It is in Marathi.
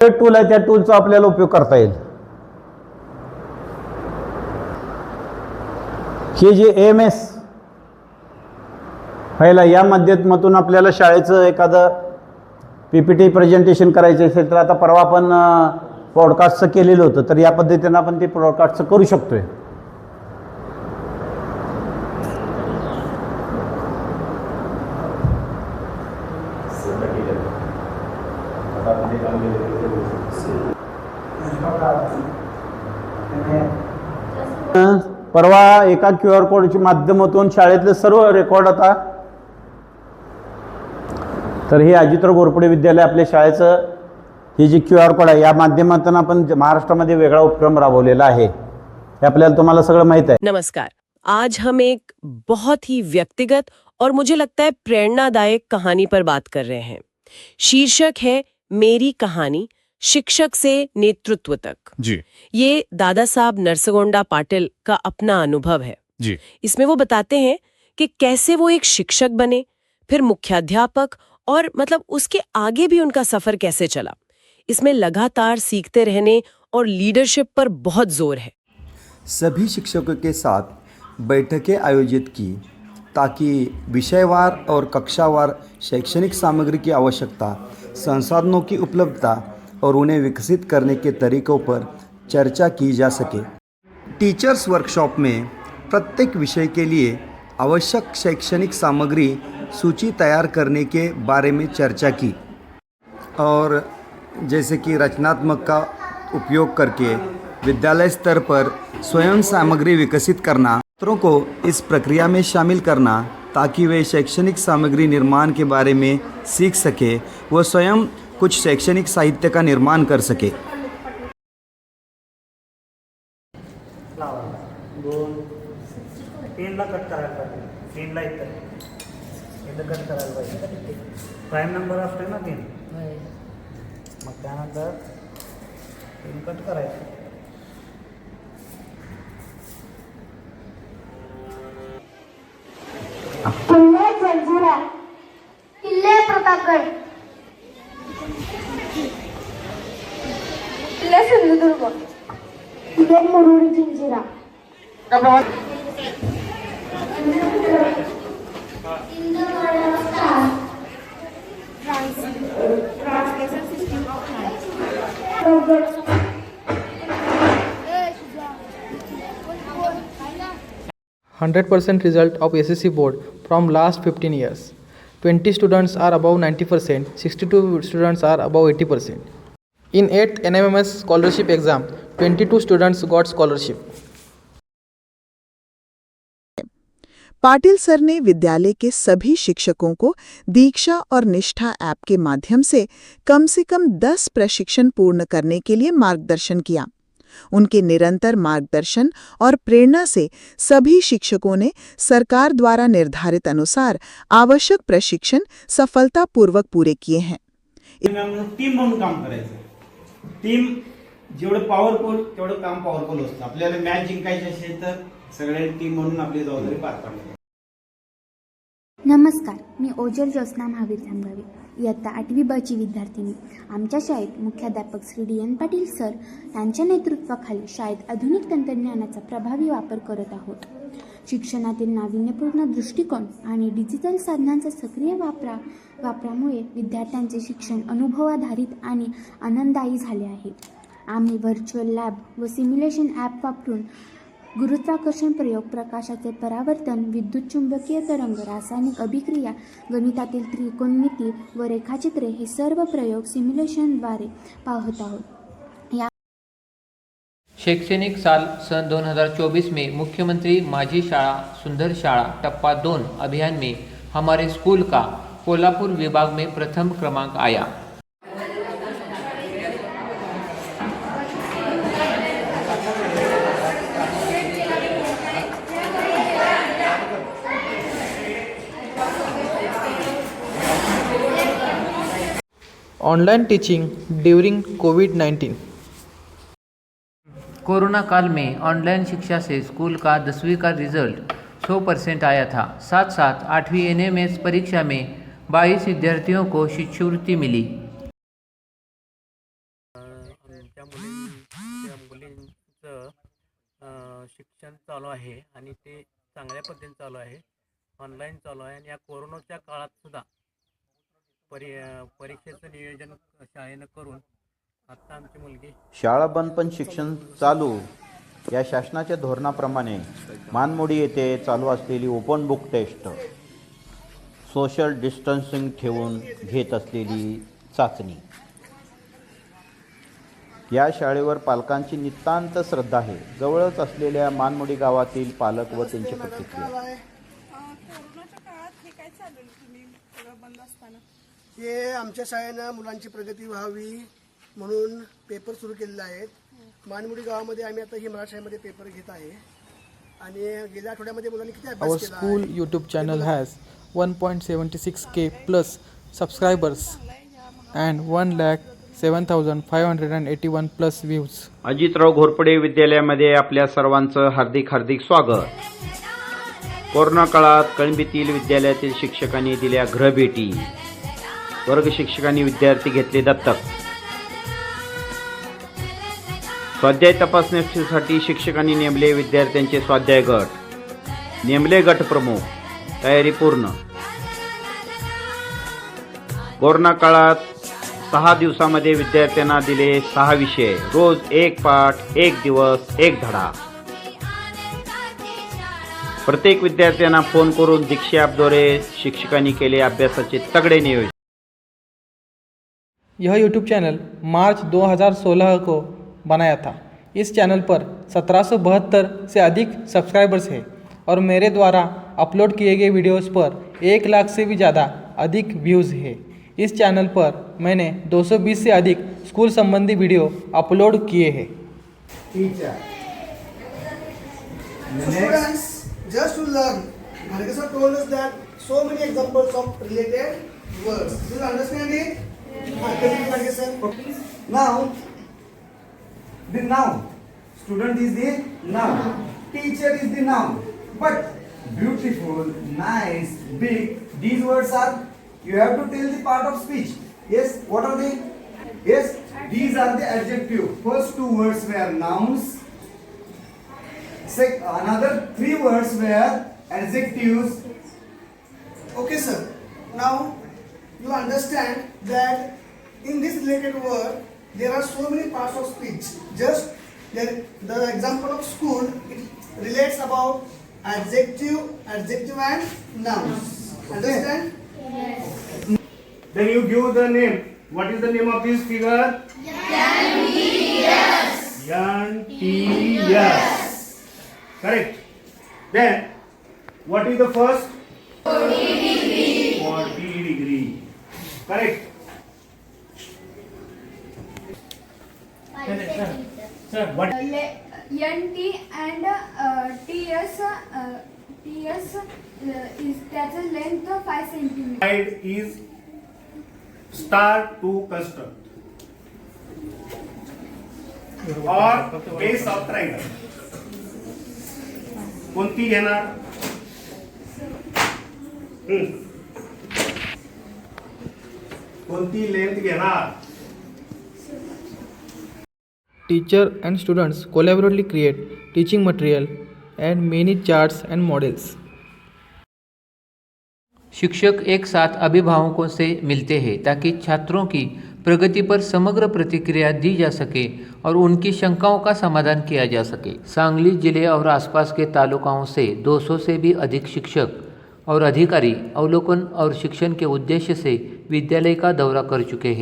टूल आहे त्या टूलचा आपल्याला उपयोग करता येईल. हे जे AMS पहिला या माध्यमातून आपल्याला शाळेचं एखादं PPT प्रेझेंटेशन करायचं असेल तर आता परवा आपण पॉडकास्टचं केलेलं होतं, तर या पद्धतीनं आपण ते पॉडकास्टचं करू शकतोय. परवा एका QR कोडच्या माध्यमातून शाळेतले सर्व रेकॉर्ड आता, तर हे अजितराव घोरपडे विद्यालय आपल्या शाळेचं हे जे QR कोड आहे या माध्यमातून आपण महाराष्ट्रामध्ये वेगळा उपक्रम राबवलेला आहे. हे आपल्याला तुम्हाला सगळं माहित आहे. नमस्कार. आज हम एक बहुत ही व्यक्तिगत और मुझे लगता है प्रेरणादायक कहानी पर बात कर रहे हैं. शीर्षक है मेरी कहानी, शिक्षक से नेतृत्व तक. जी ये दादा साहब नरसगोंडा पाटिल का अपना अनुभव है. जी इसमें वो बताते हैं कि कैसे वो एक शिक्षक बने, फिर मुख्याध्यापक, और मतलब उसके आगे भी उनका सफर कैसे चला. इसमें लगातार सीखते रहने और लीडरशिप पर बहुत जोर है. सभी शिक्षकों के साथ बैठकें आयोजित की ताकि विषयवार और कक्षावार शैक्षणिक सामग्री की आवश्यकता, संसाधनों की उपलब्धता और उन्हें विकसित करने के तरीकों पर चर्चा की जा सके. टीचर्स वर्कशॉप में प्रत्येक विषय के लिए आवश्यक शैक्षणिक सामग्री सूची तैयार करने के बारे में चर्चा की, और जैसे कि रचनात्मक का उपयोग करके विद्यालय स्तर पर स्वयं सामग्री विकसित करना, छात्रों को इस प्रक्रिया में शामिल करना ताकि वे शैक्षणिक सामग्री निर्माण के बारे में सीख सके व स्वयं कुछ शैक्षणिक साहित्य का निर्माण कर सके. पेनला कट करायला पाहिजे, पेनला इथं कट करायला पाहिजे. प्राईम नंबर असतो ना पेन, मग त्यानंतर पेन कट करायचं. किल्ले जंजिरा, किल्ले प्रतापगड, किल्ले सिंधुदुर्ग, किल्ले Murud Janjira, Translation system of hands. 100% result of SSC board from last 15 years. 20 students are above 90%, 62 students are above 80%. In 8th NMMS scholarship exam, 22 students got scholarship. Patil sir ने विद्यालय के सभी शिक्षकों को दीक्षा और निष्ठा ऐप के माध्यम से कम 10 प्रशिक्षण पूर्ण करने के लिए मार्गदर्शन किया. उनके निरंतर मार्गदर्शन और प्रेरणा से सभी शिक्षकों ने सरकार द्वारा निर्धारित अनुसार आवश्यक प्रशिक्षण सफलतापूर्वक पूरे किए हैं. टीम म्हणून काम करायचं. टीम जेवढं पॉवरफुल तेवढं काम पॉवरफुल असतं. आपल्याला मॅच जिंकायची असेल तर सगळ्यांनी टीम म्हणून आपली जबाबदारी पार पाडली. नमस्कार, मी ओजर ज्योत्स्ना महावीर थांबगावी, इयत्ता 8वी ब ची विद्यार्थिनी. आमच्या शाळेत मुख्याध्यापक श्री DN पाटील सर यांच्या नेतृत्वाखाली शाळेत आधुनिक तंत्रज्ञानाचा प्रभावी वापर करत आहोत. शिक्षणातील नाविन्यपूर्ण दृष्टिकोन आणि डिजिटल साधनांचा सक्रिय वापरामुळे विद्यार्थ्यांचे शिक्षण अनुभवाधारित आणि आनंददायी झाले आहे. आम्ही व्हर्च्युअल लॅब व सिम्युलेशन ॲप वापरून गुरुत्वाकर्षण प्रयोग, प्रकाशाचे परावर्तन, विद्युत चुंबकीय तरंग, रासायनिक अभिक्रिया, गणितातील त्रिकोणमिती व रेखाचित्रे हे सर्व प्रयोग सिम्युलेशनद्वारे पाहत आहोत. शैक्षणिक साल सन 2024 में मुख्यमंत्री माझी शाळा सुंदर शाळा टप्पा 2 अभियान में हमारे स्कूल का कोल्हापुर विभाग में प्रथम क्रमांक आया. Online teaching during COVID-19. Corona काल में ऑनलाइन शिक्षा से स्कूल का 10वीं का रिजल्ट 100% आया था. साथ साथ 8वीं NMS परीक्षा में 22 विद्यार्थियों को शिष्यवृत्ति मिली. आमच्या मुलींचं शिक्षण चालू आहे आणि ते चांगल्या पद्धतीने चालू आहे, ऑनलाईन चालू आहे. आणि या कोरोनाच्या काळात सुद्धा परीक्षेचं नियोजन शाळेनं करून आत्ता आमची मुलगी शाळा बंद पण शिक्षण चालू या शासनाच्या धोरणाप्रमाणे मानमोडी येथे चालू असलेली open book test, social distancing ठेवून घेत असलेली चाचणी, या शाळेवर पालकांची नितांत श्रद्धा आहे. जवळच असलेल्या मानमोडी गावातील पालक व त्यांची प्रतिक्रिया. कोरोनाच्या काळात हे काय चालवलं तुम्ही सगळं बंद असताना? हे आमच्या शाळेनं मुलांची प्रगती व्हावी म्हणून पेपर सुरू केलेले आहेत. मानमुडी गावामध्ये आम्ही आता ही मराठी शाळेमध्ये पेपर घेत आहे आणि गेल्या आठवड्यामध्ये मुलांनी किती Our अभ्यास केला school आहे? YouTube channel has 1.76k plus subscribers and 1,07,581 plus views. Ajitrao Ghorpade विद्यालयामध्ये आपल्या सर्वांचं हार्दिक हार्दिक स्वागत. कोरोना काळात कळंबीतील विद्यालयातील शिक्षकांनी दिल्या गृहभेटी. वर्ग शिक्षकांनी विद्यार्थी घेतले दत्तक. स्वाध्याय तपासणीसाठी शिक्षकांनी नेमले विद्यार्थ्यांचे स्वाध्याय गट. नेमले गट प्रमुख. तयारी पूर्ण. कोरोना काळात 6 दिवसामध्ये विद्यार्थ्यांना दिले 6 विषय. रोज 1 पाठ, 1 दिवस, 1 धडा. प्रत्येक विद्यार्थ्यांना फोन करून दीक्षा ॲपद्वारे शिक्षकांनी केले अभ्यासाचे तगड़े नियोजन. यह YouTube चैनल मार्च 2016 को बनाया था. इस चैनल पर 1772 से अधिक सब्सक्राइबर्स हैं और मेरे द्वारा अपलोड किए गए वीडियोस पर 1 लाख से भी ज़्यादा अधिक व्यूज़ हैं. इस चैनल पर मैंने 220 से अधिक स्कूल संबंधी वीडियो अपलोड किए हैं. Teacher. So students, just to learn, Bhargava sir told us that so many examples of related words. Do you understand it? Bhargava sir. Now, the noun. Student is the noun. Teacher is the noun. But beautiful, nice, big, these words are, you have to tell the part of speech. Yes, what are they? Yes, these are the adjective. First 2 words were nouns. Another 3 words were adjectives. Okay, sir. Now you understand that in this related word there are so many parts of speech. Just the example of school, it relates about adjective and nouns. Understand? Yes. Then you give the name. What is the name of this figure? NTS. NTS. Correct. Then what is the first? 40 degree. 40 degree. Correct. Sir, what? NT and TS is त्याचं length 5 centimetre. Side is start to construct or base of triangle. कोणती घेणार? कोणती लेंथ घेणार? Teacher and students collaboratively create teaching material and many charts and models. शिक्षक एक साथ अभिभावकों से मिलते हैं ताकि छात्रों की प्रगति पर समग्र प्रतिक्रिया दी जा सके और उनकी शंकाओं का समाधान किया जा सके. सांगली जिले और आसपास के तालुकाओं से 200 से भी अधिक शिक्षक और अधिकारी अवलोकन और शिक्षण के उद्देश्य से विद्यालय का दौरा कर चुके हैं.